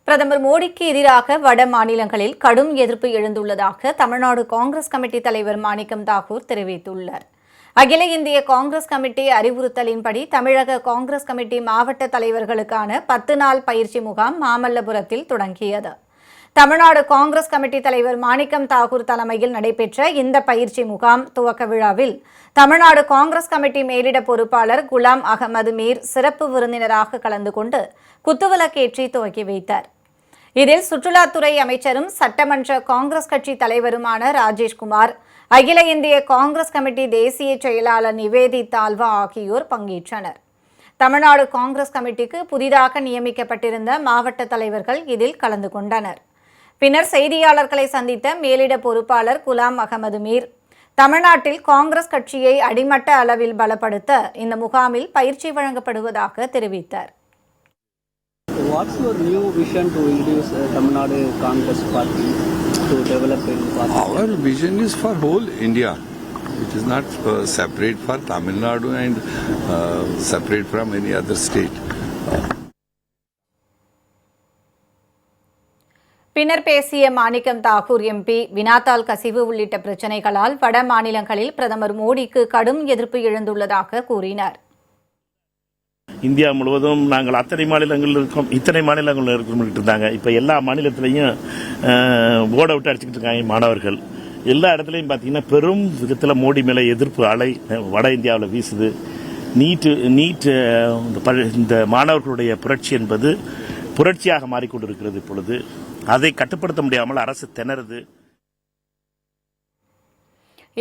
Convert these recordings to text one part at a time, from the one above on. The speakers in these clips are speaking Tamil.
பிரதமர் மோடிக்கு எதிராக வட மாநிலங்களில் கடும் எதிர்ப்பு எழுந்துள்ளதாக தமிழ்நாடு காங்கிரஸ் கமிட்டி தலைவர் மாணிக்கம் தாக்கூர் தெரிவித்துள்ளார். அகில இந்திய காங்கிரஸ் கமிட்டி அறிவுறுத்தலின்படி தமிழக காங்கிரஸ் கமிட்டி மாவட்ட தலைவர்களுக்கான 10 நாள் பயிற்சி முகாம் மாமல்லபுரத்தில் தொடங்கியது. தமிழ்நாடு காங்கிரஸ் கமிட்டி தலைவர் மாணிக்கம் தாக்கூர் தலைமையில் நடைபெற்ற இந்த பயிற்சி முகாம் துவக்க விழாவில் தமிழ்நாடு காங்கிரஸ் கமிட்டி மேலிட பொறுப்பாளர் குலாம் அகமது மீர் சிறப்பு விருந்தினராக கலந்து கொண்டு குத்துவிளக்கேற்றி துவக்கி வைத்தார். இதில் சுற்றுலாத்துறை அமைச்சரும் சட்டமன்ற காங்கிரஸ் கட்சி தலைவருமான ராஜேஷ்குமார், அகில இந்திய காங்கிரஸ் கமிட்டி தேசிய செயலாளர் நிவேதி தால்வா ஆகியோர் பங்கேற்றனர். தமிழ்நாடு காங்கிரஸ் கமிட்டிக்கு புதிதாக நியமிக்கப்பட்டிருந்த மாவட்ட தலைவர்கள் இதில் கலந்து கொண்டனர். பின்னர் செய்தியாளர்களை சந்தித்த மேலிட பொறுப்பாளர் குலாம் அகமது மீர், தமிழ்நாட்டில் காங்கிரஸ் கட்சியை அடிமட்ட அளவில் பலப்படுத்த இந்த முகாமில் பயிற்சி வழங்கப்படுவதாக தெரிவித்தார். What's your new vision to introduce Tamil Nadu Congress Party to develop in party? Our vision is for whole India. It is not separate for Tamil Nadu and separate from any other state. பின்னர் பேசிய மாணிக்கம் தாக்கூர் எம்பி, வினாத்தாள் கசிவு உள்ளிட்ட பிரச்சினைகளால் வட மாநிலங்களில் பிரதமர் மோடிக்கு கடும் எதிர்ப்பு எழுந்துள்ளதாக கூறினார். இந்தியா முழுவதும் நாங்கள் இத்தனை மாநிலங்கள் இருக்கோம் இருந்தாங்க. இப்போ எல்லா மாநிலத்திலையும் போர்டை விட்டு அடிச்சுக்கிட்டு இருக்காங்க மாணவர்கள். எல்லா இடத்துலையும் பார்த்தீங்கன்னா பெரும் விதத்தில் மோடி மேலே எதிர்ப்பு அலை வட இந்தியாவில் வீசுது. இந்த மாணவர்களுடைய புரட்சி என்பது புரட்சியாக மாறிக்கொண்டிருக்கிறது. இப்பொழுது அதை கட்டுப்படுத்த முடியாமல் அரசு திணறுது.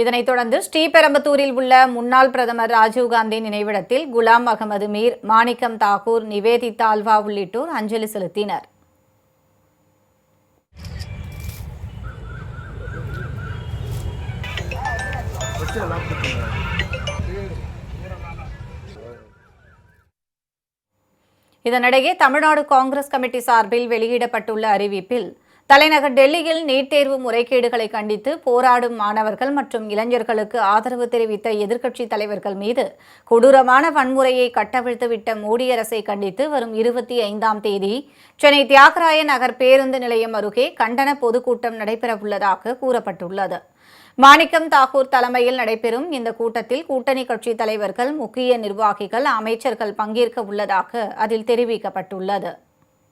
இதனைத் தொடர்ந்து ஸ்ரீபெரும்புதூரில் உள்ள முன்னாள் பிரதமர் ராஜீவ்காந்தி நினைவிடத்தில் குலாம் அகமது மீர், மாணிக்கம் தாக்கூர், நிவேதி தால்வா உள்ளிட்டோர் அஞ்சலி செலுத்தினர். இதனிடையே தமிழ்நாடு காங்கிரஸ் கமிட்டி சார்பில் வெளியிடப்பட்டுள்ள அறிவிப்பில், தலைநகர் டெல்லியில் நீட் தேர்வு முறைகேடுகளை கண்டித்து போராடும் மாணவர்கள் மற்றும் இளைஞர்களுக்கு ஆதரவு தெரிவித்த எதிர்க்கட்சித் தலைவர்கள் மீது கொடூரமான வன்முறையை கட்டவிழ்த்துவிட்ட மோடி அரசை கண்டித்து வரும் 25ஆம் தேதி சென்னை தியாகராய நகர் பேருந்து நிலையம் அருகே கண்டன பொதுக்கூட்டம் நடைபெறவுள்ளதாக கூறப்பட்டுள்ளது. மாணிக்கம் தாக்கூர் தலைமையில் நடைபெறும் இந்த கூட்டத்தில் கூட்டணி கட்சித் தலைவர்கள், முக்கிய நிர்வாகிகள், அமைச்சர்கள் பங்கேற்க உள்ளதாக அதில் தெரிவிக்கப்பட்டுள்ளது.